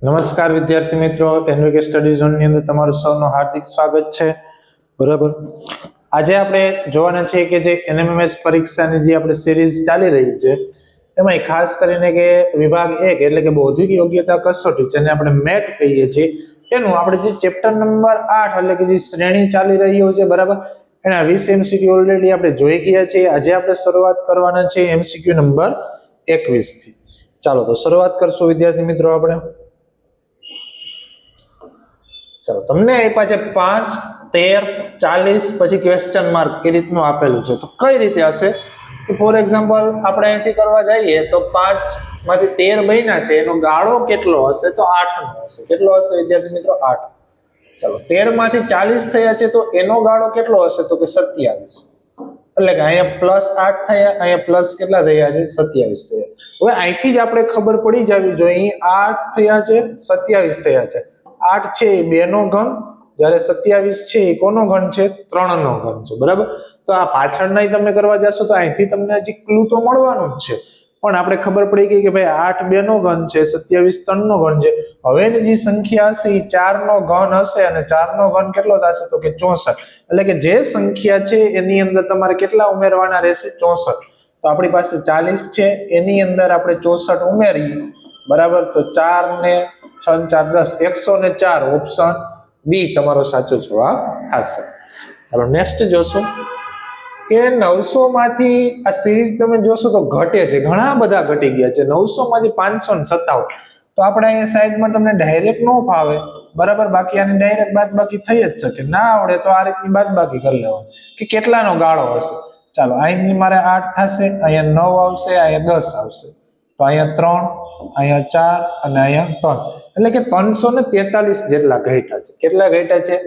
નમસ્કાર વિદ્યાર્થી મિત્રો, એનવીકે સ્ટડી ઝોનની અંદર તમારું સૌનું હાર્દિક સ્વાગત છે. બરાબર, આજે આપણે જોવાના છીએ કે જે એનએમએમએસ પરીક્ષાની જે આપણે સિરીઝ ચાલી રહી છે એમાં ખાસ કરીને કે વિભાગ 1 એટલે કે બૌદ્ધિક યોગ્યતા કસોટી જેને આપણે મેટ કહીએ છીએ એનું આપણે જે ચેપ્ટર નંબર 8 એટલે કે જે શ્રેણી ચાલી રહી હોય છે, બરાબર, એના 20 એમસીક્યુ ઓલરેડી આપણે જોઈ ગયા છીએ. આજે આપણે શરૂઆત કરવાના છે એમસીક્યુ નંબર 21 થી. ચાલો તો શરૂઆત કરશું વિદ્યાર્થી મિત્રો. આપણે ચલો, તમને આપ્યા છે 5, 13, 40 પછી ક્વેશ્ચન માર્ક એ રીતનું આપેલું છે. તો કઈ રીતે હશે કે ફોર એક્ઝામ્પલ આપણે અહીંથી કરવા જઈએ તો 5 માંથી 13 બન્યા છે, એનો ગાળો કેટલો હશે તો 8 નો હશે. કેટલો હશે વિદ્યાર્થી મિત્રો? 8. ચલો, 13 માંથી 40 થયા છે તો એનો ગાળો કેટલો હશે તો કે 27. એટલે કે અહીંયા +8 થયા, અહીંયા પ્લસ કેટલા થયા છે? 27 થયા. હવે અહીંથી જ આપણે ખબર પડી જવી જોઈએ 8 થયા છે, 27 થયા છે. 8 છે એ 2 નો ઘન, જ્યારે 27 છે એ કોનો ઘન છે? 3 નો ઘન છે. બરાબર, તો આ પાછળના તમે કરવા જશો તો અહીંથી તમને હજી ક્લુ તો મળવાનું જ છે, પણ આપણે ખબર પડી ગઈ કે ભાઈ 8 2 નો ઘન છે, 27 3 નો ઘન છે. હવેની જે સંખ્યા હશે એ 4 નો ઘન હશે, અને 4 નો ઘન કેટલો થશે તો કે 64. એટલે કે જે સંખ્યા છે એની અંદર તમારે કેટલા ઉમેરવાના રહેશે? 64. તો આપણી પાસે 40 છે, એની અંદર આપણે 64 ઉમેરીએ, બરાબર, તો 4 ને 6 4 10, 104. ઓપ્શન બી તમારો સાચો જવાબ થશે. ચાલો નેક્સ્ટ જોશું કે 900 માંથી આ સિરીઝ તમે જોશો તો ઘટે છે, ઘણા બધા ઘટી ગયા છે. 900 માંથી 557. તો આપણે અહીંયા સાઈડમાં તમને ડાયરેક્ટ નો ફાવે, બરાબર, બાકી આની ડાયરેક્ટ બાદબાકી થઈ જ શકે. ના આવડે તો આ રીતની બાદબાકી કરી લેવાની કે કેટલાનો ગાળો હશે. ચાલો, અહીંની મારે 8 થશે, અહીંયા 9 આવશે, અહીંયા 10 આવશે, તો અહીંયા 3, અહીંયા 4 અને અહીંયા 3. એટલે કે 343 જેટલા ઘટ્યા છે. કેટલા ઘટ્યા છે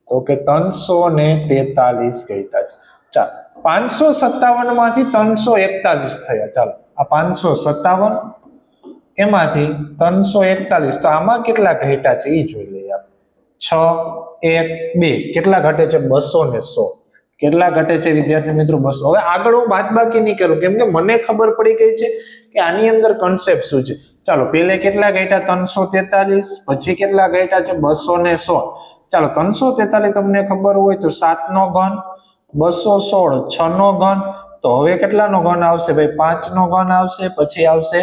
તો કે 343 ઘટ્યા છે. ચાલો, 557 માંથી 341 થયા. ચાલો, આ 557 એમાંથી 341, તો આમાં કેટલા ઘટ્યા છે એ જોઈ લઈએ આપણે. 6 1 2 કેટલા ઘટે છે? 216. કેટલા ઘટે છે વિદ્યાર્થી મિત્રો? 200. હવે આગળ હું બાદબાકી નહીં કરું, કેમ કે મને ખબર પડી ગઈ છે કે આની અંદર કોન્સેપ્ટ શું છે. ચાલો, પહેલે કેટલા ઘટ્યા? 343. પછી કેટલા ઘટ્યા છે? 216. ચાલો, 343 તમને ખબર હોય તો 7 નો ઘન, 216 6 નો ઘન. તો હવે કેટલાનો ઘન આવશે ભાઈ? 5 નો ઘન આવશે, પછી આવશે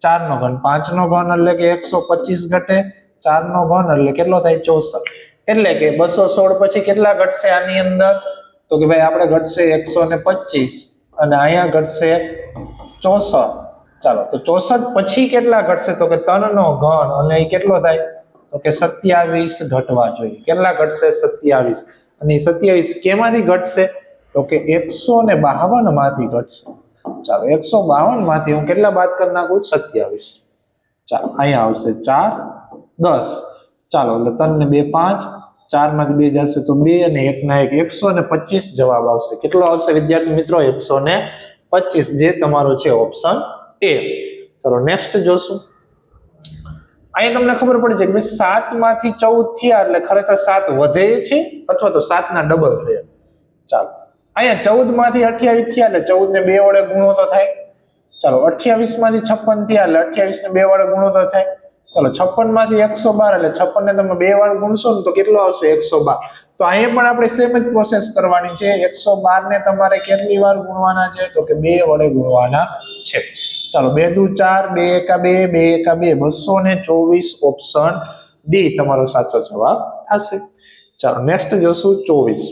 4 નો ઘન. 5 નો ઘન એટલે કે 125 ઘટે, 4 નો ઘન એટલે કેટલો થાય? 64. એટલે કે 216 પછી કેટલા ઘટશે આની અંદર તો કે ભાઈ આપણે ઘટશે 125, અને અહીંયા ઘટશે 64. ચાલો, તો 64 પછી કેટલા ઘટશે તો કે 3 નો ઘન, અને એ કેટલો થાય તો કે 27 ઘટવા જોઈએ. કેટલા ઘટશે? 27. અને 27 કેમાંથી ઘટશે તો કે 152 માંથી ઘટશે. ચાલો, 152 માંથી હું કેટલા બાદ કરી નાખું? 27. ચાલો, અહીંયા આવશે 4 10. ચાલો, એટલે 3 ને 2 5, 4 માંથી 2 જશે તો 2, અને 1 ના 1 125 જવાબ આવશે. કેટલો આવશે વિદ્યાર્થી મિત્રો? 125, જે તમારો છે ઓપ્શન એ. ચલો નેક્સ્ટ જોશું. અહીં તમને ખબર પડી છે કે 7 માંથી 14 થયા એટલે ખરેખર 7 વધે છે અથવા તો 7 ના ડબલ થયા. ચાલો, અહીંયા 14 માંથી 28 થયા એટલે 14 ને 2 વડે ગુણો તો થાય. ચાલો, 28 માંથી 56 થયા એટલે 28 ને 2 વડે ગુણો તો થાય. ચાલો, 56 માંથી 112 એટલે 56 ને તમે 2 વડે ગુણશો ને તો કેટલો આવશે? 112. તો અહીંયા પણ આપણે સેમ જ પ્રોસેસ કરવાની છે. 112 ને તમારે કેટલી વાર ગુણવાના છે તો કે 2 વડે ગુણવાના છે. ચાલો, 2 દુ 4, 2 એકા 2, 2 એકા 2, 224. ઓપ્શન ડી તમારો સાચો જવાબ થશે. ચાલો નેક્સ્ટ જોશું 24.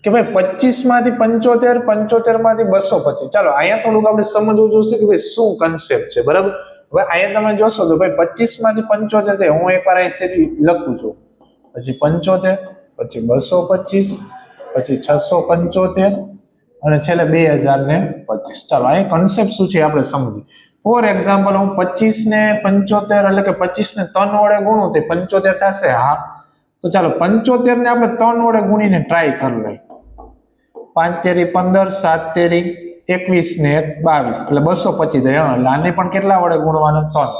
કે ભાઈ 25 માંથી 75, 75 માંથી 225. ચાલો, અહીંયા થોડુંક આપણે સમજવું જોઈશે કે ભાઈ શું કન્સેપ્ટ છે. બરાબર, હવે અહીંયા તમે જોશો તો ભાઈ 25 માંથી 75 છે, હું એકવાર અહીં લખું છું, પછી 75, પછી 225, પછી 675, અને છેલ્લે 2025. ચાલો, અહીં કન્સેપ્ટ શું છે આપણે સમજીએ. ફોર એક્ઝામ્પલ, હું 25 ને 75 એટલે કે 25 ને 3 વડે ગુણું તો 75 થશે. હા, તો ચાલો 75 ને આપણે 3 વડે ગુણીને ટ્રાય કરી લઈએ. 5 તેરી 15, 7 તેરી 21 ને 22 એટલે 225 થાય. એટલે આને પણ કેટલા વડે ગુણવાના? 3.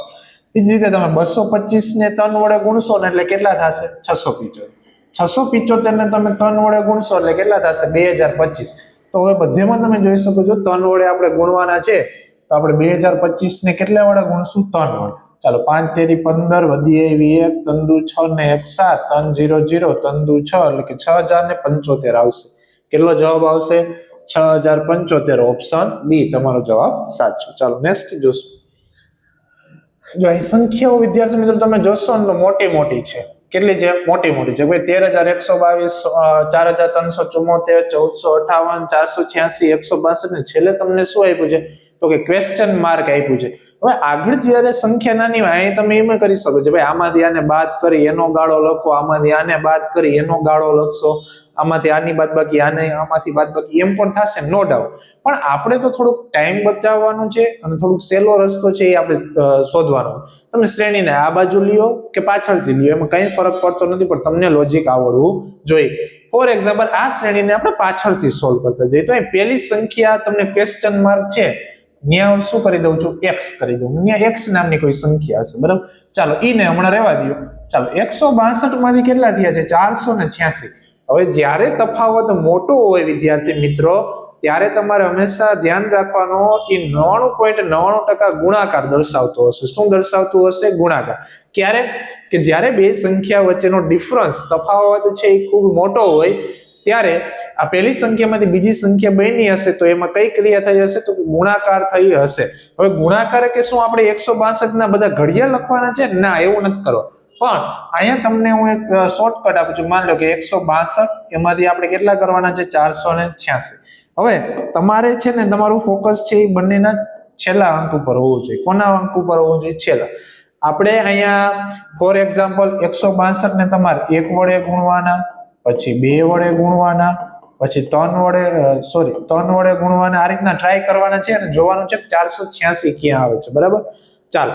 એ જ રીતે તમે 225 ને 3 વડે ગુણશો ને એટલે કેટલા થશે? 675. 675 ને તમે 3 વડે ગુણશો એટલે કેટલા થશે? 2025. તો હવે બધેમાં તમે જોઈ શકો છો 3 વડે આપણે ગુણવાના છે, તો આપણે 2025 ને કેટલા વડે ગુણશું? 3 વડે. ચાલો 5 તેરી 15 વધી આવી 1 3 દુ 6 ને 1 7 3 0 0 3 દુ 6 એટલે કે 6075 આવશે. કેટલો જવાબ આવશે? 6075. ઓપ્શન બી તમારો જવાબ સાચો. ચાલો નેક્સ્ટ જોશું. જો અહીં સંખ્યાઓ વિદ્યાર્થી મિત્રો તમે જોશો ને તો મોટી મોટી છે. કેટલી છે? મોટી મોટી છે. ભાઈ 13122, 4374, 1458, 486, 162 ને છેલ્લે તમને શું આપ્યું છે? તો કે ક્વેશ્ચન માર્ક આપ્યું છે. હવે આગળ જ્યારે સંખ્યા નાની હોય અહીં તમે એમ કરી શકો છો ભાઈ આમાંથી આને બાદ કરી એનો ગાળો લખો, આમાંથી આને બાદ કરી એનો ગાળો લખશો, આમાંથી આની બાદબાકી આને, આમાંથી બાદબાકી એમ પણ થશે, નો ડાઉટ. પણ આપણે તો થોડુંક ટાઈમ બચાવવાનું છે અને થોડુંક સહેલો રસ્તો છે એ આપણે શોધવાનો. તમે શ્રેણીને આ બાજુ લ્યો કે પાછળથી લ્યો એમાં કઈ ફરક પડતો નથી, પણ તમને લોજિક આવડવું જોઈએ. ફોર એક્ઝામ્પલ આ શ્રેણીને આપણે પાછળથી સોલ્વ કરતા જઈએ તો અહીં પહેલી સંખ્યા તમને ક્વેશ્ચન માર્ક છે, ત્યાં હું શું કરી દઉં છું? x કરી દઉં. ત્યાં x નામની કોઈ સંખ્યા હશે, બરાબર. ચાલો ઈને હમણાં રહેવા દો. ચાલો 162 માંથી કેટલા થયા છે? 486. હવે જ્યારે તફાવત મોટો હોય વિદ્યાર્થી મિત્રો ત્યારે તમારે હંમેશા ધ્યાન રાખવાનો કે 99.99% ગુણાકાર દર્શાવતો હશે. શું દર્શાવતું હશે? ગુણાકાર. ક્યારે? કે જ્યારે બે સંખ્યા વચ્ચેનો ડિફરન્સ તફાવત છે એ ખૂબ મોટો હોય ત્યારે આ પહેલી સંખ્યામાંથી બીજી સંખ્યા બની હશે તો એમાં કઈ ક્રિયા થઈ હશે? તો ગુણાકાર થઈ હશે. હવે ગુણાકાર કે શું આપણે 162 ના બધા ઘડિયા લખવાના છે? ના, એવું નથી કરો. પણ અહીંયા તમને હું એક શોર્ટકટ આપું છું. માની લો કે 162 એમાંથી આપણે કેટલા કરવાના છે? 486. હવે તમારે છે ને તમારું ફોકસ છે એ બંનેના છેલ્લા અંક ઉપર હોવું જોઈએ. કોના અંક ઉપર હોવું જોઈએ? છેલ્લા. આપણે અહીંયા ફોર એક્ઝામ્પલ 162 ને તમારે 1 વડે ગુણવાના, પછી 2 વડે ગુણવાના, પછી 3 વડે ગુણવાના, આ રીતના ટ્રાય કરવાના છે અને જોવાનું છે 486 ક્યાં આવે છે, બરાબર. ચાલો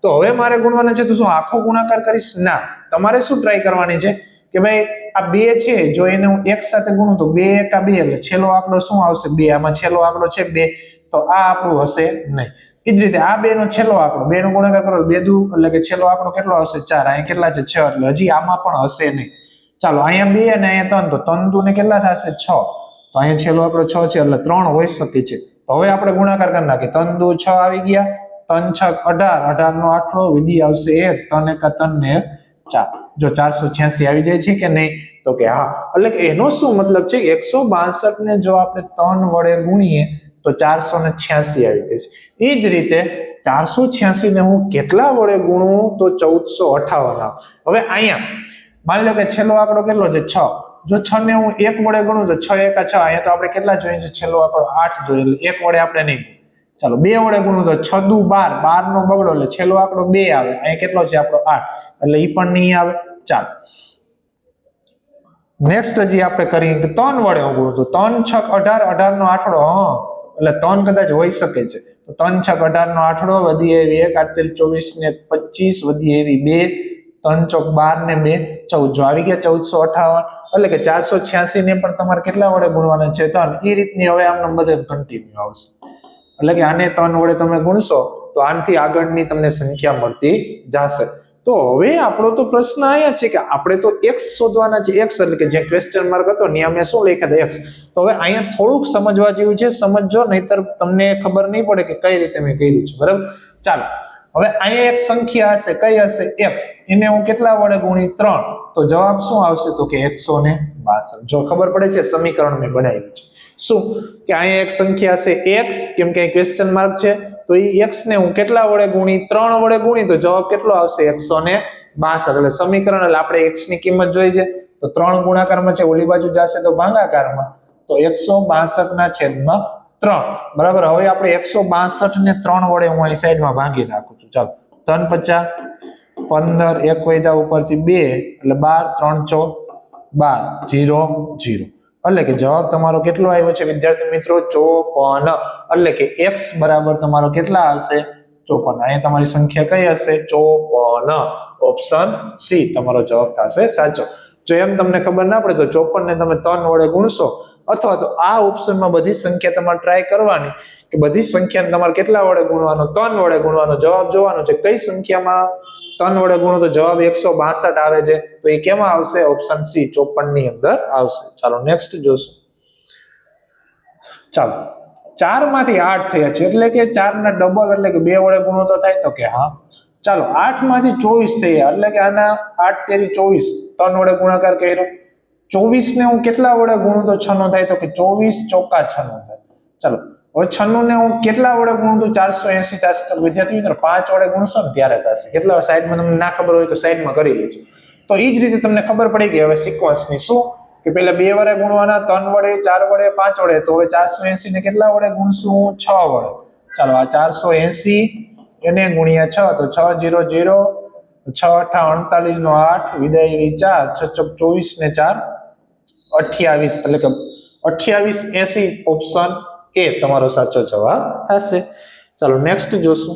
તો હવે મારે ગુણવાના છે તો શું આખો ગુણાકાર કરીશ? ના, તમારે શું ટ્રાય કરવાની છે કે ભાઈ આ 2 છે જો એને હું એક સાથે ગુણું તો 2 એકા 2 એટલે છેલ્લો આંકડો શું આવશે? 2. આમાં છેલ્લો આંકડો છે 2 તો આ આપણું હશે નહીં. એ જ રીતે આ 2 નો છેલ્લો આંકડો 2 નો ગુણાકાર કરો 2 દુ એટલે કે છેલ્લો આંકડો કેટલો આવશે? 4. અહીંયા કેટલા છે? 6. એટલે હજી આમાં પણ હશે નહીં. ચાલો અહીંયા 2 અને અહીંયા 3 તો 3 દુ ને કેટલા થશે? 6. તો અહીંયા છેલ્લો આંકડો 6 છે એટલે 3 હોઈ શકે છે. તો હવે આપણે ગુણાકાર કરી નાખીએ. 3 દુ 6 આવી ગયા, 3 6 18, 18 નો આઠડો વિધિ આવશે 1, 3 એકા 3 ને 4. જો 486 આવી જાય છે કે નહીં? તો કે હા. એટલે કે એનો શું મતલબ છે? 162 ને જો આપણે 3 વડે ગુણીએ તો 486 આવી જાય છે. એ જ રીતે 486 ને હું કેટલા વડે ગુણું તો 1458 આવે. હવે અહીંયા માની લો કે છેલ્લો આંકડો કેટલો છે? 6. જો 6 ને હું 1 વડે ગણું તો 6 એકા 6. અહીંયા તો આપણે કેટલા જોઈએ છે? છેલ્લો આંકડો 8 જોઈએ એટલે 1 વડે આપણે નહીં. ચાલો 2 વડે ગુણું તો 6 દુ 12, 12 નો બગડો એટલે છેલ્લો આંકડો 2 આવે. અહીંયા કેટલો છે આપણો? 8 એટલે ઈ પણ નહીં આવે. ચાલો નેક્સ્ટ હજી આપણે કરીએ કે 3 વડે ગુણું તો 3 6 18, 18 નો આઠડો એટલે 3 કદાચ હોઈ શકે છે. તો 3 6 18 નો આઠડો વધી આવી 1, 8 24 ને 25 વધી આવી 2, 3 ચોક 12 ને 2 14. જો આવી ગયા 1458 એટલે કે 486 ને પણ તમારે કેટલા વડે ગુણવાના છે? 3. એ રીતની હવે આમ બધે કન્ટિન્યુ આવશે. એટલે કે આને 3 વડે તમે ગુણશો તો આનાથી આગળની તમને સંખ્યા મળતી જશે. તો હવે આપણો તો પ્રશ્ન અહીંયા છે કે આપણે તો x શોધવાના છે. x એટલે કે જે ક્વેશ્ચન માર્ક હતો ને અમે શું લખ્યા હતા? x. તો હવે અહીંયા થોડુંક સમજવા જેવું છે, સમજજો, નહીતર તમને ખબર નહીં પડે કે કઈ રીતે મેં કર્યું છે, બરાબર. ચાલો હવે અહીંયા એક સંખ્યા હશે, કઈ હશે? x. એને હું કેટલા વડે ગુણી? 3. તો જવાબ શું આવશે? તો કે 162. જો ખબર પડે છે સમીકરણ મેં બનાવ્યું છે. શું કે અહીંયા એક સંખ્યા હશે x, કેમ કે ક્વેશ્ચન માર્ક છે તો એ x ને હું કેટલા વડે ગુણી? 3 વડે ગુણી તો જવાબ કેટલો આવશે? 162. એટલે સમીકરણ એટલે આપણે x ની કિંમત જોઈ છે તો 3 ગુણાકારમાં છે, ઓલી બાજુ જશે તો ભાગાકારમાં, તો 162 ના છેદમાં 3, બરાબર. હવે આપણે 162 ને 3 વડે હું અહીં સાઈડમાં ભાગી નાખું છું. ચાલો 3 50, 15, 1 વૈદા ઉપરથી 2 એટલે 12, 3 4 12, 0 0. એટલે કે જવાબ તમારો કેટલો આવ્યો છે વિદ્યાર્થી મિત્રો? 54. એટલે કે x બરાબર તમારો કેટલા હશે? 54. અહીંયા તમારી સંખ્યા કઈ હશે? 54. ઓપ્શન સી તમારો જવાબ થશે સાચો. જો એમ તમને ખબર ના પડે તો 54 ને તમે 3 વડે ગુણશો, અથવા તો આ ઓપ્શનમાં બધી સંખ્યા તમારે ટ્રાય કરવાની કે બધી સંખ્યાને તમારે કેટલા વડે ગુણવાનો? 3 વડે ગુણવાનો. જવાબ જોવાનો છે કઈ સંખ્યામાં 3 વડે ગુણો તો જવાબ 162 આવે છે, તો એ કેમાં આવશે? ઓપ્શન સી 54 ની અંદર આવશે. ચાલો નેક્સ્ટ જોશું. ચાલો 4 માંથી 8 થયા છે એટલે કે 4 ના ડબલ એટલે કે 2 વડે ગુણો તો થાય? તો કે હા. ચાલો 8 માંથી 24 થઈ ગયા, એટલે કે આના 8 તેરી 24, 3 વડે ગુણાકાર કર્યો. 24 ને હું કેટલા વડે ગુણું તો 96 થાય? તો કે 24 ચોકા 96 થાય. ચાલો હવે 96 ને હું કેટલા વડે ગુણું તો 480 થશે? તો વિદ્યાર્થી મિત્રો 5 વડે ગુણશો ને ત્યારે થશે. કેટલા? સાઈડમાં તમને ના ખબર હોય તો સાઈડમાં કરી લેજો. તો એ જ રીતે તમને ખબર પડી ગઈ હવે સિક્વન્સની. શું કે પેલા 2 વડે ગુણવાના, 3 વડે, 4 વડે, 5 વડે. તો હવે 480 ને કેટલા વડે ગુણશું? 6 વડે. ચાલો આ 480 એને ગુણ્યા 6, તો 6 0 0, 6 8 48 નો 8, વિદાય 4, 6 24 ને 4 28, એટલે કે 2880 ઓપ્શન એ તમારો સાચો જવાબ થશે. ચાલો નેક્સ્ટ જોશું.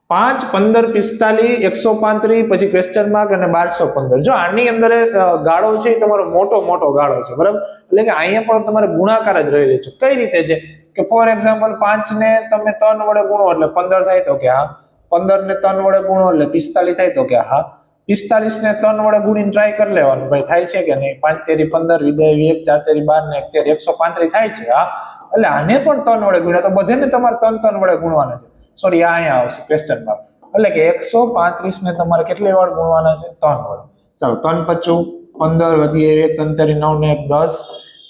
5 15 45 135 પછી ક્વેશ્ચન માર્ક અને 1215. જો આની અંદર ગાળો છે એ તમારો મોટો ગાળો છે, બરાબર? એટલે કે અહીંયા પણ તમારે ગુણાકાર જ રહેલો છે. કઈ રીતે છે કે ફોર એક્ઝામ્પલ 5 ને તમે 3 વડે ગુણો એટલે 15 થાય? તો કે હા. 15 ને 3 વડે ગુણો એટલે 45 થાય? તો કે હા. 45 ને 3 વડે ગુણીને ટ્રાય કરી લેવાનું, ભાઈ થાય છે કે નહીં? 5 તેરી 15, વિદાય 1, 4 તેરી 12 ને 1 તેરી 135 થાય છે. હા, એટલે આને પણ 3 વડે ગુણ્યા, તો બધાને તમારે 3 વડે ગુણવાના છે. સોરી, અહીંયા આવશે ક્વેશ્ચન માર્ક. એટલે કે 135 ને તમારે કેટલી વાર ગુણવાના છે? 3 વડે. ચાલો 3 25 15, વધી 1, 3 તેરી 9 ને 1 10,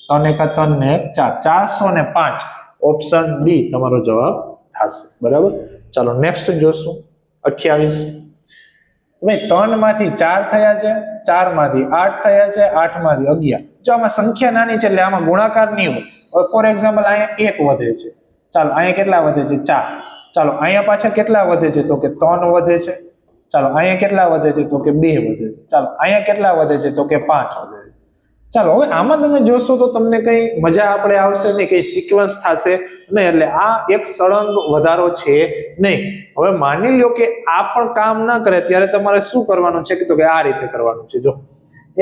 3 1 3 ને 1 4, 405 ઓપ્શન બી તમારો જવાબ થશે, બરાબર? ચાલો નેક્સ્ટ જોશું. 28. ભાઈ 3 માંથી 4 થયા છે, 4 માંથી 8 થયા છે, 8 માંથી 11. જો આમાં સંખ્યા નાની છે એટલે આમાં ગુણાકાર નહીં હોય. હવે ફોર એક્ઝામ્પલ અહીંયા 1 વધે છે. ચાલો અહીંયા કેટલા વધે છે? 4. ચાલો અહીંયા પાછા કેટલા વધે છે? તો કે 3 વધે છે. ચાલો અહીંયા કેટલા વધે છે? તો કે 2 વધે છે. ચાલો અહીંયા કેટલા વધે છે? તો કે 5 વધે છે. ચાલો હવે આમાં તમે જોશો તો તમને કઈ મજા આપણે આવશે નહીં, કઈ સિક્વન્સ થશે નહીં, એટલે આ એક સળંગ વધારો છે નહીં. હવે માની લો કે આ પણ કામ ના કરે ત્યારે તમારે શું કરવાનું છે? તો કે આ રીતે કરવાનું છે. જો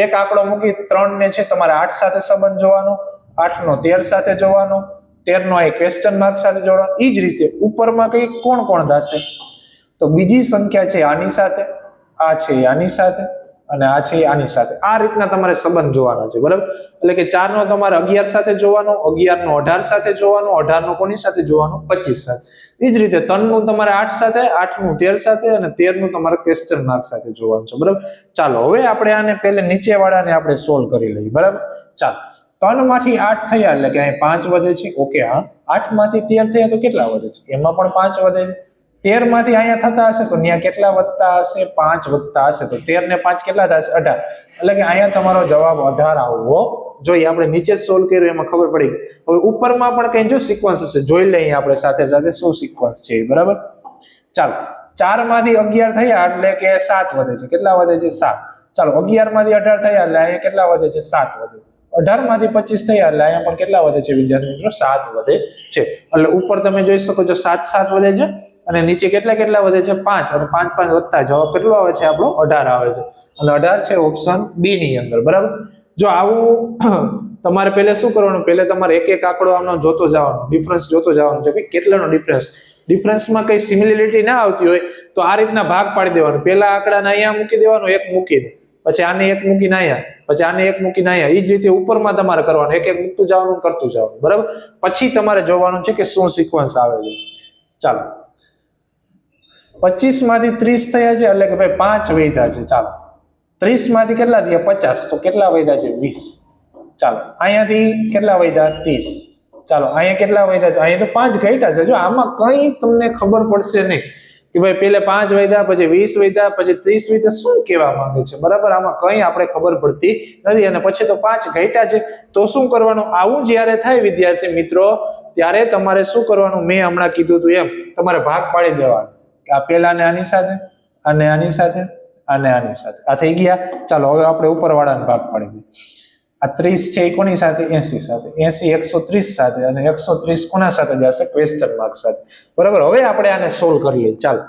એક આંકડો મૂકી 3 ને છે તમારે 8 સાથે સંબંધ જોવાનો, 8 નો 13 સાથે જોવાનો, 13 નો એક ક્વેશ્ચન માર્ક સાથે જોડવાનો. એ જ રીતે ઉપરમાં કઈ કોણ થશે? તો બીજી સંખ્યા છે આની સાથે, આ છે આની સાથે, અને આ છે આની સાથે. આ રીતના તમારે સંબંધ જોવાના છે, બરાબર? એટલે કે 4 નો તમારે 11 સાથે જોવાનો, 11 નો 18 સાથે જોવાનો, 18 નો કોની સાથે જોવાનો? 25 સાથે. એ જ રીતે 3 નું તમારે 8 સાથે, 8 નું 13 સાથે, અને 13 નું તમારે ક્વેશ્ચન માર્ક સાથે જોવાનું છે, બરાબર? ચાલો હવે આપણે આને પહેલે નીચે વાળાને આપણે સોલ્વ કરી લઈએ, બરાબર? ચાલો 3 માંથી 8 થયા એટલે કે અહીં 5 વધે છે. ઓકે, હા. 8 માંથી 13 થયા તો કેટલા વધે છે? એમાં પણ 5 વધે છે. 13 માંથી અહીંયા થતા હશે તો ત્યાં કેટલા વધતા હશે? 5 વધતા હશે. તો 13 ને 5 કેટલા થશે? 18. એટલે કે અહીંયા તમારો જવાબ 18 આવવો જોઈએ. આપણે નીચે સોલ્વ કર્યું એમાં ખબર પડી. હવે ઉપરમાં પણ કઈ જો સિક્વન્સ હશે જોઈ લઈએ આપણે સાથે સાથે શું સિક્વન્સ છે, બરાબર? ચાલો 4 માંથી 11 થયા એટલે કે 7 વધે છે. કેટલા વધે છે? 7. ચાલો 11 માંથી 18 થયા એટલે અહીંયા કેટલા વધે છે? 7 વધે. 18 માંથી 25 થયા એટલે અહીંયા પણ કેટલા વધે છે વિદ્યાર્થી મિત્રો? 7 વધે છે. એટલે ઉપર તમે જોઈ શકો છો 7 વધે છે, અને નીચે કેટલા વધે છે? 5. અને 5 5 વધતા જવાબ કેટલો આવે છે આપણો? 18 આવે છે. અને 18 છે ઓપ્શન બી ની અંદર, બરાબર? જો આવું તમારે પહેલે શું કરવાનું? પહેલે તમારે એક એક આંકડો આમનો જોતો જવાનો, ડિફરન્સ જોતો જવાનો છે કે કેટલાનો ડિફરન્સમાં કઈ સિમિલરિટી ના આવતી હોય તો આ રીતના ભાગ પાડી દેવાનો. પહેલા આંકડાને અહીંયા મૂકી દેવાનો, એક મૂકીને, પછી આને એક મૂકીને અહીંયા, પછી આને એક મૂકીને અહીંયા. એ જ રીતે ઉપરમાં તમારે કરવાનું, એક એક મૂકતું જવાનું, કરતું જવાનું, બરાબર? પછી તમારે જોવાનું છે કે શું સિક્વન્સ આવે છે. ચાલો 25 માંથી 30 થયા છે એટલે કે ભાઈ 5 વધ્યા છે. ચાલો 30 માંથી કેટલા થયા? 50. તો કેટલા વધ્યા છે? 20. ચાલો અહીંયાથી કેટલા વધ્યા? 30. ચાલો અહીંયા કેટલા વધ્યા છે? અહીંયા તો 5 ઘટ્યા છે. જો આમાં કઈ તમને ખબર પડશે નહીં કે ભાઈ પેલે 5 વધ્યા, પછી 20 વધ્યા, પછી 30 વધ્યા, શું કહેવા માંગે છે, બરાબર? આમાં કઈ આપણે ખબર પડતી નથી. અને પછી તો 5 ઘટ્યા છે તો શું કરવાનું? આવું જ્યારે થાય વિદ્યાર્થી મિત્રો ત્યારે તમારે શું કરવાનું? મેં હમણાં કીધું હતું એમ તમારે ભાગ પાડી દેવાનો. આ પેલા ને આની સાથે, અને આની સાથે, અને આની સાથે. આ થઈ ગયા. ચાલો હવે આપણે ઉપરવાળાને ભાગ પાડી દઈએ. આ 30 છે એ કોની સાથે? 80 સાથે. 80 130 સાથે, અને 130 કોના સાથે જશે? ક્વેશ્ચન માર્ક સાથે, બરાબર? હવે આપણે આને સોલ્વ કરીએ. ચાલો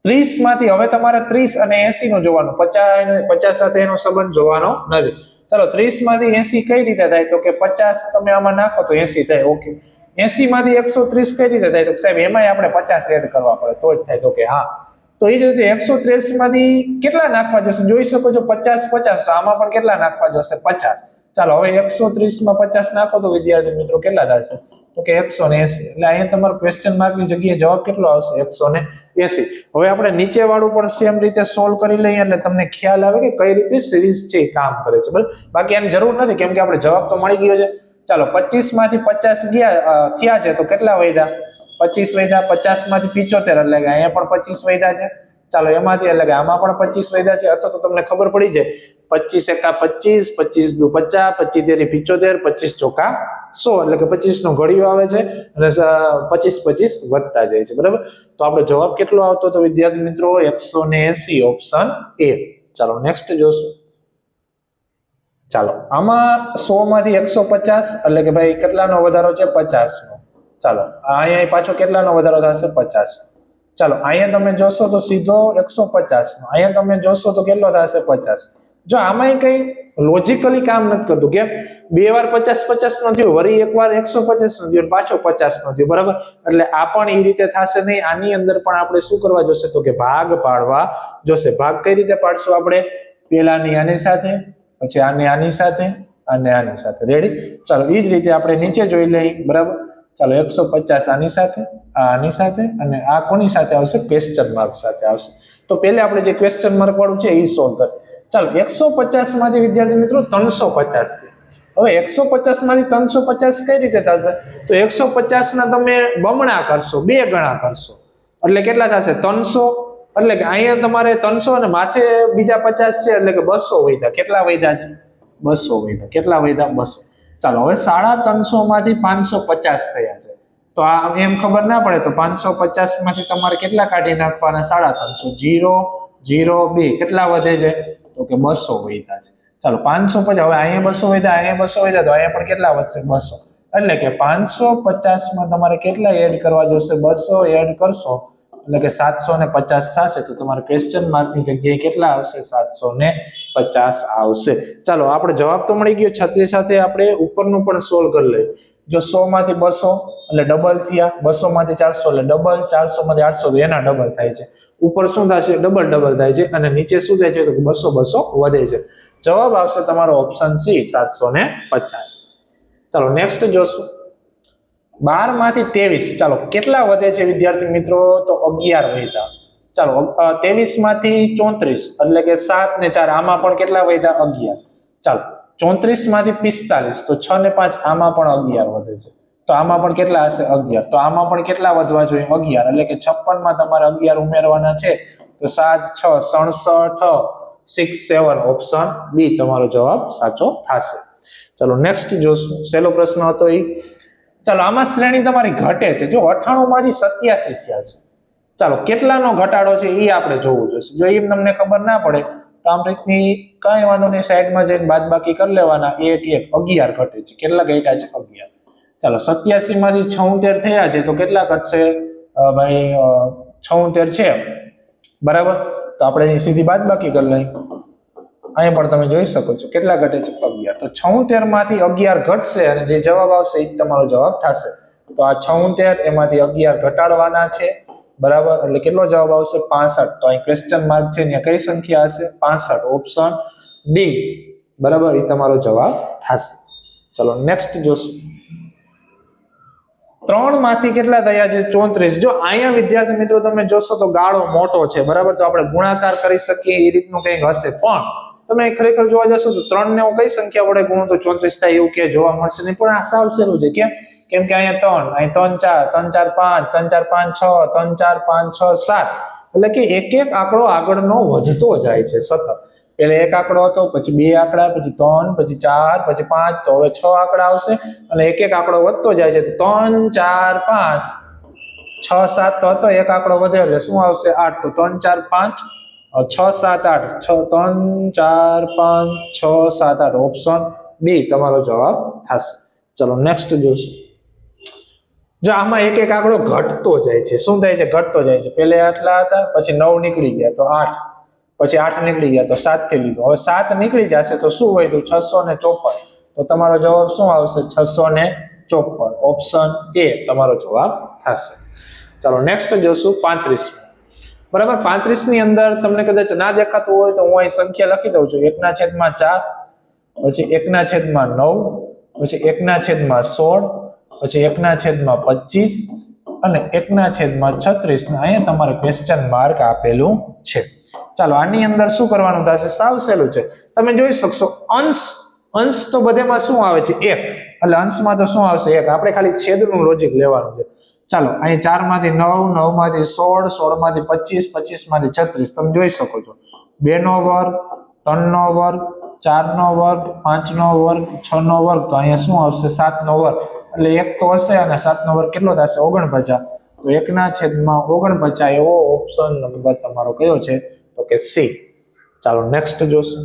30 માંથી હવે તમારે 30 અને 80 નું જોવાનું, 50 સાથે એનો સંબંધ જોવાનો નથી. ચાલો 30 માંથી 80 કઈ રીતે થાય? તો કે 50 તમે આમાં નાખો તો 80 થાય. ઓકે, 80 માંથી 130 કઈ રીતે થાય? તો સાહેબ એમાંય આપણે 50 એડ કરવા પડે તો જ થાય. તો કે હા. તો એ જ રીતે 183 માંથી કેટલા નાખવા જશે? જોઈ શકો છો 50 50. તો આમાં પણ કેટલા નાખવા જશે? 50. ચાલો હવે 130 માં 50 નાખો તો વિદ્યાર્થી મિત્રો કેટલા થશે? તો તો કે 180. એટલે અહીંયા તમારો ક્વેશ્ચન માર્કની જગ્યાએ જવાબ કેટલો આવશે? 180. હવે આપણે નીચે વાળું પણ સેમ રીતે સોલ્વ કરી લઈએ એટલે તમને ખ્યાલ આવે કે કઈ રીતે સિરીઝ છે કામ કરે છે. બરાબર, બાકી આની જરૂર નથી કેમ કે આપણે જવાબ તો મળી ગયો છે. ચાલો 25 માંથી 50 ગયા થયા છે તો કેટલા વધ્યા? 25 વધ્યા. 50 માંથી 75 એટલે કે અહીંયા પણ 25 વધ્યા છે. ચાલો એમાંથી એટલે કે આમાં પણ 25 વધ્યા છે. અથવા તો તમને ખબર પડી જાય 25 એકા 25, 25 દુ 50, 25 તેરી 75, 25 ચોકા 100 એટલે કે 25 નો ઘડિયો આવે છે અને 25 વધતા જાય છે. બરાબર, તો આપણો જવાબ કેટલો આવતો? તો વિદ્યાર્થી મિત્રો 180, ઓપ્શન એ. ચાલો નેક્સ્ટ જોશું. ચાલો આમાં 100 માંથી 150 એટલે કે ભાઈ કેટલાનો વધારો છે? 50 નો. ચાલો અહીંયા પાછો કેટલાનો વધારો થશે? 50. ચાલો અહીંયા તમે જોશો તો સીધો 150 નો, અહીંયા તમે જોશો તો કેટલો થશે? 50. જો આમાં કઈ લોજિકલી કામ નથી કરતું. કેમ? બે વાર 50 નો થયું, વળી એક વાર 150 નો થયું, પાછો 50 નો થયું. બરાબર, એટલે આ પણ એ રીતે થશે નહીં. આની અંદર પણ આપણે શું કરવા જોશે? તો કે ભાગ પાડવા જોશે. ભાગ કઈ રીતે પાડશું આપણે? પેલાની આની સાથે, પછી આને આની સાથે અને આની સાથે. રેડી? ચાલો એ જ રીતે આપણે નીચે જોઈ લઈએ. બરાબર, ચાલો 150 આની સાથે, આની સાથે અને આ કોની સાથે આવશે? ક્વેશ્ચન માર્ક સાથે આવશે. તો પહેલા આપણે જે ક્વેશ્ચન માર્ક વાળું છે એ સોલ્વ કરીએ. ચાલો 150 માંથી વિદ્યાર્થી મિત્રો 350. હવે 150 માંથી 350 કઈ રીતે થશે? તો 150 ના તમે બમણા કરશો, 2 ગણા કરશો એટલે કેટલા થશે? 300. એટલે કે અહીંયા તમારે 300 અને માથે બીજા 50 છે એટલે કે 200 વધ્યા. કેટલા વધ્યા છે? 200 વધ્યા. કેટલા વધ્યા? 200. ચાલો હવે 350 માંથી 550 થયા છે. તો આ એમ ખબર ના પડે તો 550 માંથી તમારે કેટલા કાઢી નાખવાના? 350. 0 0 2 કેટલા વધે છે? તો કે 200 વધ્યા છે. ચાલો 550. હવે અહીંયા 200 વધ્યા, અહીંયા 200 વધ્યા, તો અહીંયા પણ કેટલા વધશે? 200. એટલે કે 550 માં તમારે કેટલા એડ કરવા જોશે? 200 એડ કરશો એટલે કે 750 થશે. તો તમારે ક્વેશ્ચન માર્કની જગ્યાએ કેટલા આવશે? 750 આવશે. ચાલો આપણે જવાબ તો મળી ગયો, સાથે સાથે આપણે ઉપરનું પણ સોલ્વ કરી લઈએ. જો 100 માંથી 200 એટલે ડબલ થયા, 200 માંથી 400 એટલે ડબલ, 400 માંથી 800 તો એના ડબલ થાય છે. ઉપર શું થશે? ડબલ થાય છે અને નીચે શું થાય છે? તો 200 વધે છે. જવાબ આવશે તમારો ઓપ્શન સી, 750. ચાલો નેક્સ્ટ જોશું. 12 માંથી 23. ચાલો કેટલા વધે છે વિદ્યાર્થી મિત્રો? તો 11 વધ્યા. ચાલો 23 માંથી 34 એટલે કે 7 ને 4 આમાં પણ કેટલા વધ્યા? 11. ચાલો 34 માંથી 45 તો 6 ને 5 આમાં પણ 11 વધે છે. તો આમાં પણ કેટલા હશે? 11. તો આમાં પણ કેટલા વધવા જોઈએ? 11. એટલે કે 56 માં તમારે 11 ઉમેરવાના છે. તો 7 6 67 6 7 ઓપ્શન બી તમારો જવાબ સાચો થશે. ચલો નેક્સ્ટ જોશું. પહેલો પ્રશ્ન હતો એ. ચાલો આમાં શ્રેણી તમારી ઘટે છે. જો 98 માંથી 87 થયા છે. ચાલો કેટલાનો ઘટાડો છે એ આપણે જોવું જોઈશે. જો એમ તમને ખબર ના પડે તો આમ રીતની કઈ વાંધો નહીં, સાઈડમાં જઈને બાદબાકી કરી લેવાના. 1 11 ઘટે છે. કેટલા ઘટ્યા છે? 11. ચાલો 87 માંથી 76 થયા છે તો કેટલા ઘટશે ભાઈ? 76 છે. બરાબર, તો આપણે સીધી બાદબાકી કરી લઈએ. અહીં પણ તમે જોઈ શકો છો કેટલા ઘટે છે? 11. તો 76 માંથી 11 ઘટશે અને જે જવાબ આવશે એ તમારો જવાબ થશે. તો આ 76 એમાંથી 11 ઘટાડવાના છે. બરાબર, એટલે કેટલો જવાબ આવશે? 65. તો અહીં ક્વેશ્ચન માર્ક છે ત્યાં કઈ સંખ્યા હશે? 65. ઓપ્શન ડી બરાબર એ તમારો જવાબ થશે. ચલો નેક્સ્ટ જોશું. 3 માંથી કેટલા થયા છે? 34. જો અહીંયા વિદ્યાર્થી મિત્રો તમે જોશો તો ગાળો મોટો છે. બરાબર, તો આપણે ગુણાકાર કરી શકીએ એ રીતનું કંઈક હશે, પણ તમે ખરેખર જોવા જશો તો 3 ને હું કઈ સંખ્યા વડે ગુણું તો 34 થાય એવું કે જોવા મળશે નહીં. પણ આ સાવ સહેલું છે. કેમ કે અહીંયા 3, અહીં 3 4, 3 4 5, 3 4 5 6 7 એટલે કે એક આંકડો આગળનો વધતો જાય છે સતત. એટલે એક આંકડો હતો, પછી 2 આંકડા, પછી 3, પછી 4, પછી 5, તો હવે 6 આંકડા આવશે અને એક આંકડો વધતો જાય છે. તો 3 4 5 6 7 તો હતો, એક આંકડો વધે એટલે શું આવશે? 8. તો 3 4 5 6 7 8 6 3 4 5 6 7 8 ઓપ્શન ડી તમારો જવાબ થશે. ચલો નેક્સ્ટ જોશું. જો આમાં એક આંકડો ઘટતો જાય છે. શું થાય છે? ઘટતો જાય છે. પહેલા આટલા હતા, પછી 9 નીકળી ગયા તો 8, પછી 8 નીકળી ગયા તો 7 થી લીધું. હવે 7 નીકળી જશે તો શું વધ્યું? 654. તો તમારો જવાબ શું આવશે? 654. ઓપ્શન એ તમારો જવાબ થશે. ચાલો નેક્સ્ટ જોશું. 35. બરાબર, 35 ની અંદર તમને કદાચ ના દેખાતું હોય તો હું અહીં સંખ્યા લખી દઉં છું. 1/4, પછી 1/9, પછી 1/16, પછી 1/25 અને 1/36 ને અહીંયા તમારે ક્વેશ્ચન માર્ક આપેલું છે. ચાલો આની અંદર શું કરવાનું થશે? સાવ સહેલું છે. તમે જોઈ શકશો અંશ તો બધેમાં શું આવે છે? 1. એટલે અંશમાં તો શું આવશે? 1. આપણે ખાલી છેદનું લોજિક લેવાનું છે. ચાલો અહીં 4 માંથી 9, 9 માંથી 16, 16 માંથી 25, 25 માંથી 36 તમે જોઈ શકો છો. 2 નો વર્ગ, 3 નો વર્ગ, 4 નો વર્ગ, 5 નો વર્ગ, 6 નો વર્ગ, તો અહીંયા શું આવશે? 7 નો વર્ગ. એટલે 1 તો હશે અને 7 નો વર્ગ કેટલો થશે? 49. તો 1/49 એવો ઓપ્શન નંબર તમારો કયો છે? તો કે સી. ચાલો નેક્સ્ટ જોશું.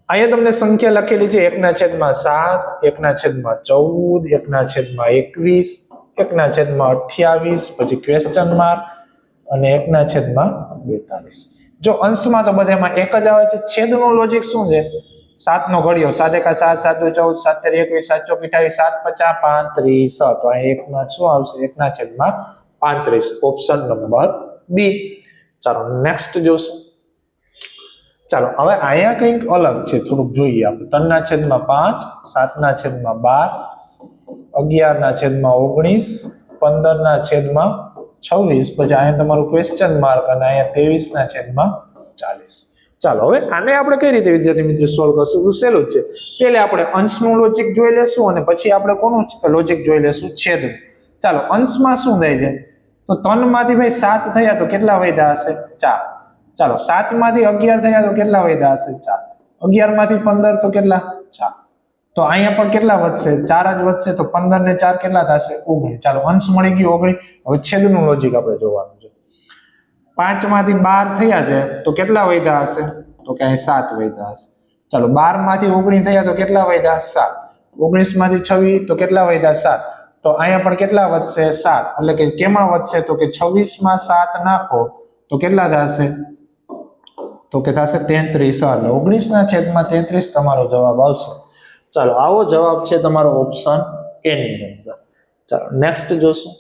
અહીંયા તમને સંખ્યા લખેલી છે 1/7, 1/14, 1/21, 1/28, પછી ક્વેશ્ચન માર્ક અને 1/42. જો અંશમાં તો બધામાં એક જ આવે છે. છેદનું લોજિક શું છે? 7 નો ઘડિયો, 7 × 7, 7 × 14, 7 × 21, 7 × 7 = 35. તો અહીં 1 શું આવશે? 1/35 ઓપ્શન નંબર બી. ચાલો નેક્સ્ટ જોશું. ચાલો હવે અહીંયા કંઈક અલગ છે, થોડુંક જોઈએ આપણે. 3/5, 7/12, 11/19, 15/26, પછી અહીંયા તમારું ક્વેશ્ચન માર્ક અને અહીંયા 23/40. ચાલો હવે આને આપણે કઈ રીતે વિદ્યાર્થી મિત્રો સોલ્વ કરશું? તો સહેલું જ છે. પહેલા આપણે અંશનું લોજિક જોઈ લેશું અને પછી આપણે કોનું લોજિક જોઈ લેશું? છેદનું. ચાલો અંશમાં શું થાય છે? તો 3 માંથી ભાઈ 7 થયા તો કેટલા વધ્યા હશે? 4. ચાલો 7 માંથી 11 થયા તો કેટલા વધ્યા હશે? 4. 11 માંથી 15 તો કેટલા? 4. તો અહીંયા પણ કેટલા વધશે? 4 જ વધશે. તો 15 ને 4 કેટલા થશે? 19. ચાલો અંશ મળી ગયું 19. હવે છેદનું લોજિક આપણે જોવાનું છે. 5 માંથી 12 થયા છે તો કેટલા વધ્યા હશે? તો કે અહીં 7 વધ્યા હશે. ચાલો 12 માંથી 19 થયા તો કેટલા વધ્યા? 7. 19 માંથી 26 તો કેટલા વધ્યા? 7. તો અહીંયા પણ કેટલા વધશે? 7. એટલે કે કેમાં વધશે? તો કે 26 માં 7 નાખો તો કેટલા થશે? તો કે થશે 33. 19/33 તમારો જવાબ આવશે. ચાલો આવો જવાબ છે તમારો ઓપ્શન એ ની અંદર. ચાલો નેક્સ્ટ જોશું.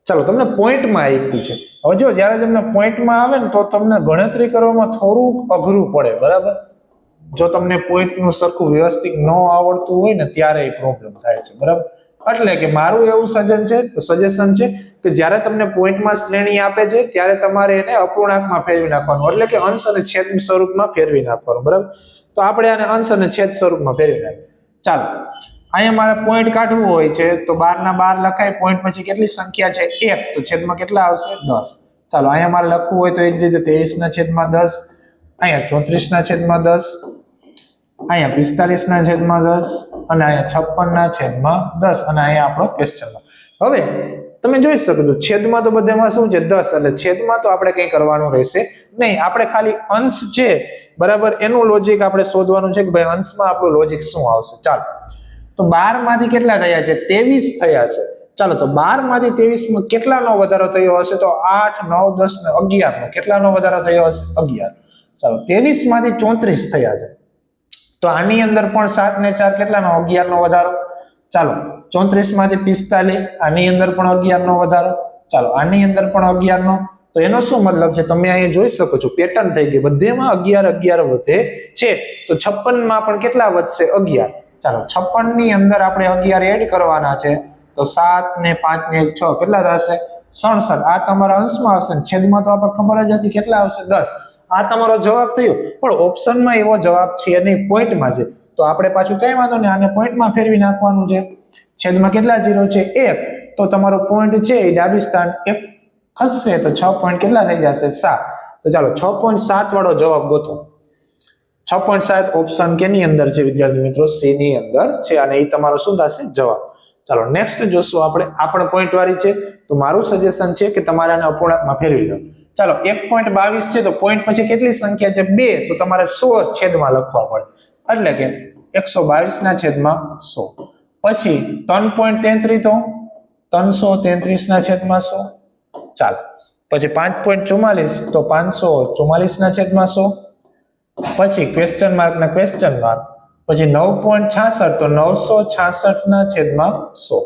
ચાલો તમને પોઈન્ટમાં આપ્યું છે. હવે જો જ્યારે તમને પોઈન્ટમાં આવે ને તો તમને ગણતરી કરવામાં થોડુંક અઘરું પડે, બરાબર? જો તમને પોઈન્ટનું સરખું વ્યવસ્થિત ન આવડતું હોય ને ત્યારે એ પ્રોબ્લેમ થાય છે, બરાબર? એટલે કે મારું એવું સજેશન છે કે જ્યારે તમને પોઈન્ટમાં શ્રેણી આપે છે ત્યારે તમારે એને અપૂર્ણાંકમાં ફેરવી નાખવાનું, એટલે કે અંશ અને છેદ સ્વરૂપમાં ફેરવી નાખવાનું, બરાબર? તો આપણે આને અંશ અને છેદ સ્વરૂપમાં ફેરવી નાખીએ. ચાલો અહીંયા મારે પોઈન્ટ કાઢવું હોય છે તો 12/12 લખાય. પોઈન્ટ પછી કેટલી સંખ્યા છે? 1. તો છેદમાં કેટલા આવશે? 10. ચાલો અહીંયા મારે લખવું હોય તો એ જ રીતે 23/10, અહીંયા 34/10, અહીંયા 45/10 અને અહીંયા 56/10 અને અહીંયા આપણો ક્વેશ્ચન. હવે તમે જોઈ શકો છો છેદમાં તો બધામાં શું છે? 10. એટલે છેદમાં તો આપણે કંઈ કરવાનું રહેશે નહીં. આપણે ખાલી અંશ છે, બરાબર, એનું લોજિક આપણે શોધવાનું છે કે ભાઈ અંશમાં આપણું લોજિક શું આવશે. ચાલો તો 12 માંથી કેટલા થયા છે? 23 થયા છે. ચાલો તો 12 માંથી 23 માં કેટલાનો વધારો થયો હશે? તો 8, 9, 10 ને 11 નો કેટલાનો વધારો થયો હશે? 11. ચાલો 23 માંથી 34 થયા છે તો આની અંદર પણ 7 ને 4 કેટલાનો? 11 નો વધારો. ચાલો 34 માંથી 45, આની અંદર પણ 11 નો વધારો. ચાલો આની અંદર પણ 11 નો. તો એનો શું મતલબ છે? તમે અહીંયા જોઈ શકો છો પેટર્ન થઈ ગઈ, બધેમાં 11 વધે છે. તો 56 માં પણ કેટલા વધશે? 11. ચાલો 56 ની અંદર આપણે 11 એડ કરવાના છે તો 7 ને 5 ને 1 6 કેટલા થશે? 67. આ તમારા અંશમાં આવશે. છેદમાં તો આપણે ખબર જ હતી કેટલા આવશે? 10. આ તમારો જવાબ થયો. પણ ઓપ્શનમાં એવો જવાબ છે નહીં, પોઈન્ટમાં છે. તો આપણે પાછું કઈ વાંધો નહીં, આને પોઈન્ટમાં ફેરવી નાખવાનું છે. છેદમાં કેટલા 0 છે? 1. તો તમારો પોઈન્ટ છે એ ડાબી સ્થાન 1 ખસશે તો 6 પોઈન્ટ કેટલા થઈ જશે? 7. તો ચાલો 6.7 વાળો જવાબ ગોતો. 6.7 ઓપ્શન કેની અંદર છે વિદ્યાર્થી મિત્રો? સી ની અંદર છે અને એ તમારો શું થશે? જવાબ. ચાલો નેક્સ્ટ જોશું આપણે. આ પણ પોઈન્ટ વાળી છે તો મારું સજેશન છે કે તમારે આને અપૂર્ણાંકમાં ફેરવી લો. ચાલો 1.22 છે તો પોઈન્ટ પછી કેટલી સંખ્યા છે? 2. તો તમારે 100 છેદમાં લખવા પડે, એટલે કે 122/100. પછી 3.33 તો 333/100. ચાલો પછી 5.44 તો 544/100. પછી ક્વેશ્ચન માર્ક ના ક્વેશ્ચન માર્ક. પછી 9.66 તો 966/100.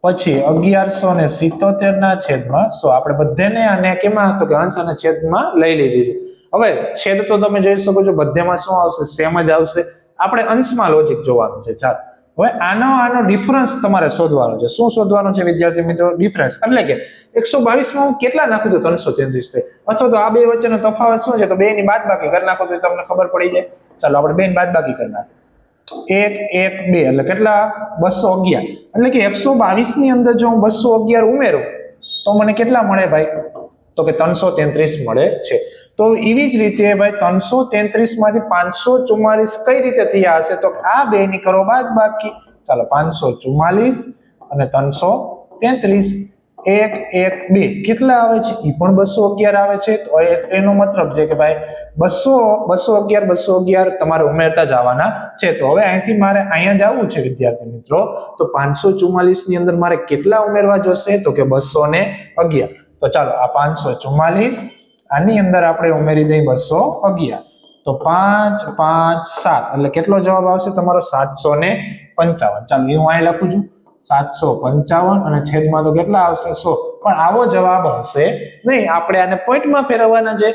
પછી 1177/100. આપણે બધાને આને કેમાં તો કે અંશ અને છેદમાં લઈ લીધી છે. હવે છેદ તો તમે જોઈ શકો છો બધેમાં શું આવશે? સેમ જ આવશે. આપણે અંશમાં લોજિક જોવાનું છે. ચાલો હવે આનો ડિફરન્સ તમારે શોધવાનો છે. શું શોધવાનો છે વિદ્યાર્થી મિત્રો? ડિફરન્સ. એટલે કે 122 માં હું કેટલા નાખું તો 333 થાય, અથવા તો આ બે વચ્ચેનો તફાવત શું છે તો બે ની બાદબાકી કરી નાખો તો તમને ખબર પડી જાય. ચાલો આપણે બે ની બાદબાકી કરી નાખીએ. 1 1 2 એટલે કેટલા? 211. એટલે કે 122 ની અંદર જો હું 211 ઉમેરું તો મને કેટલા મળે ભાઈ? તો કે 333 મળે છે. તો એવી જ રીતે ભાઈ 333 માંથી 544 કઈ રીતે થયા હશે? તો આ બે ની કરો બાદબાકી. ચાલો 544 અને 333 1 1 2 કેટલા આવે છે? એ પણ 211 આવે છે. તો એનો મતલબ છે કે ભાઈ 211 તમારે ઉમેરતા જવાના છે. તો હવે અહીંથી મારે અહીંયા જવું છે વિદ્યાર્થી મિત્રો, તો 544 ની અંદર મારે કેટલા ઉમેરવા જોશે? તો કે 211. તો ચાલો આ 544 આની અંદર આપણે ઉમેરી દઈએ 211. તો 5 5 7 એટલે કેટલો જવાબ આવશે તમારો? 755. ચાલો એ હું અહીં લખું છું 755 અને છેદમાં તો કેટલા આવશે? 100. પણ આવો જવાબ હશે નહીં, આપણે આને પોઈન્ટમાં ફેરવવાના છે.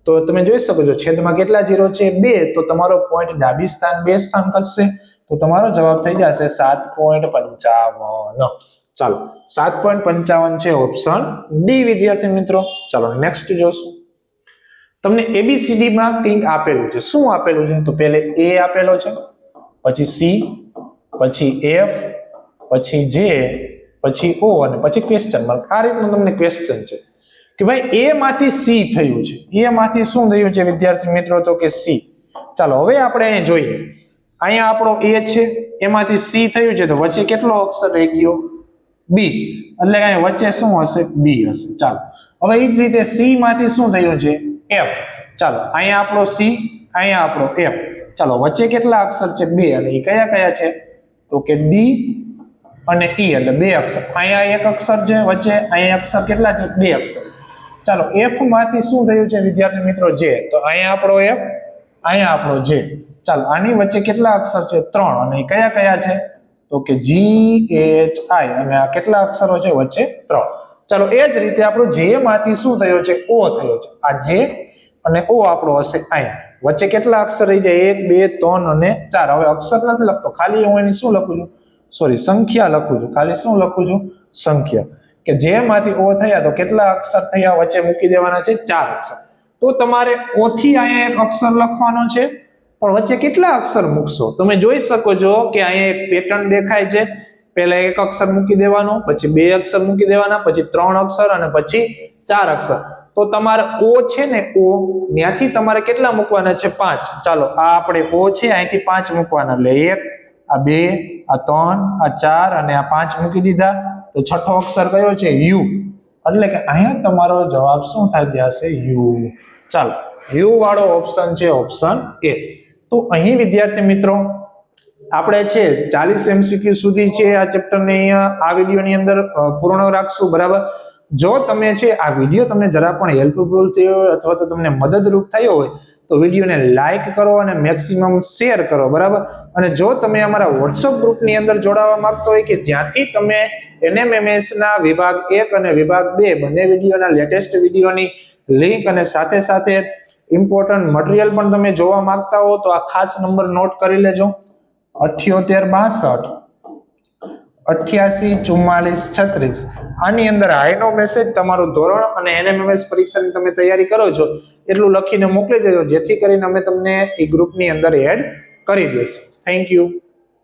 તો તમે જોઈ શકો છો છેદમાં કેટલા 0 છે? 2. તો તમારો પોઈન્ટ ડાબી સ્થાન 2 સ્થાન ખસશે, તો તમારો જવાબ થઈ જશે 7.55. ચાલો 7.55 છે ઓપ્શન ડી વિદ્યાર્થી મિત્રો. ચાલો નેક્સ્ટ જોશું. તમને એબીસીડી માં કંઈક આપેલું છે. શું આપેલું છે? તો પહેલે એ આપેલો છે, પછી સી, પછી એફ, પછી જે, પછી ઓ અને પછી ક્વેશ્ચન માર્ક. આ રીતનું તમને ક્વેશ્ચન છે કે ભાઈ એ માંથી સી થયું છે. એ માંથી શું થયું છે વિદ્યાર્થી મિત્રો? તો કે સી. ચાલો હવે આપણે અહીં જોઈએ. અહીંયા આપણો એ છે, એમાંથી સી થયું છે, તો વચ્ચે કેટલો અક્ષર રહી ગયો? બી. એટલે અહીં વચ્ચે શું હશે? બી હશે. ચાલો હવે એ જ રીતે સી માંથી શું થયું છે? એફ. ચાલો અહીંયા આપણો સી, અહીંયા આપણો એફ. ચાલો વચ્ચે કેટલા અક્ષર છે? 2. અને એ કયા કયા છે? તો કે ડી અને ઈ, એટલે 2 અક્ષર. અહીંયા એક અક્ષર છે વચ્ચે, અહીંયા અક્ષર કેટલા છે? 2 અક્ષર. ચાલો એફ માંથી શું થયું છે વિદ્યાર્થી મિત્રો? જે. તો અહીંયા આપણો એફ, અહીંયા આપણો જે. ચાલો આની વચ્ચે કેટલા અક્ષર છે? 3. અને એ કયા કયા છે? તો કે જી એચ આઈ. અને આ કેટલા અક્ષરો છે વચ્ચે? 3. ચાલો એ જ રીતે આપણું જે માંથી શું થયો છે? ઓ થયો છે. આ જે અને ઓ આપણો હશે અહીંયા. વચ્ચે કેટલા અક્ષર રહી જાય? 1 2 3 અને 4. હવે અક્ષર નથી લખતો, ખાલી હું એની શું લખું છું? સોરી, સંખ્યા લખું છું. ખાલી શું લખું છું? સંખ્યા. કે જે માંથી ઓ થયા તો કેટલા અક્ષર થયા? વચ્ચે મૂકી દેવાના છે 4 અક્ષર. તો તમારે ઓ થી અહીંયા એક અક્ષર લખવાનો છે, પણ વચ્ચે કેટલા અક્ષર મૂકશો? તમે જોઈ શકો છો કે અહીંયા એક પેટર્ન દેખાય છે. પહેલા એક અક્ષર મૂકી દેવાનો, પછી 2 અક્ષર મૂકી દેવાના, પછી 3 અક્ષર અને પછી 4 અક્ષર. તો તમારે ઓ છે ને, ઓ ત્યાંથી તમારે કેટલા મૂકવાના છે? 5. ચાલો આ આપણે ઓ છે, અહીંથી 5 મૂકવાના. એટલે 1, આ 2, આ 3, આ 4 અને આ 5 મૂકી દીધા. તો છઠ્ઠો અક્ષર કયો છે? યુ. એટલે કે અહીંયા તમારો જવાબ શું થઈ જશે? યુ. ચાલો યુ વાળો ઓપ્શન છે ઓપ્શન એ. તો અહીં વિદ્યાર્થી મિત્રો આપણે છે 40 MCQ સુધી છે આ ચેપ્ટર ને અહીંયા આ વિડીયોની અંદર પૂર્ણ રાખશું. બરાબર. જો તમે છે આ વિડીયો તમને જરા પણ હેલ્પફુલ થયો હોય અથવા તો તમને મદદરૂપ થયો હોય તો વિડીયોને લાઈક કરો અને મેક્સિમમ શેર કરો. બરાબર. અને જો તમે અમારા વોટ્સઅપ ગ્રુપની અંદર જોડાવા માંગતો હોય કે જ્યાંથી તમે NMMS ના વિભાગ 1 અને વિભાગ 2 બંને વિડીયોના લેટેસ્ટ વિડીયોની લિંક અને સાથે સાથે ઇમ્પોર્ટન્ટ મટીરિયલ પણ તમે જોવા માંગતા હો તો આ ખાસ નંબર નોટ કરી લેજો. 7862 88 44 36. આની અંદર હાઈનો મેસેજ તમારું ધોરણ અને NMMS પરીક્ષાની તમે તૈયારી કરો છો એટલું લખીને મોકલી દેજો, જેથી કરીને અમે તમને એ ગ્રુપની અંદર એડ કરી દઈશું. Thank you.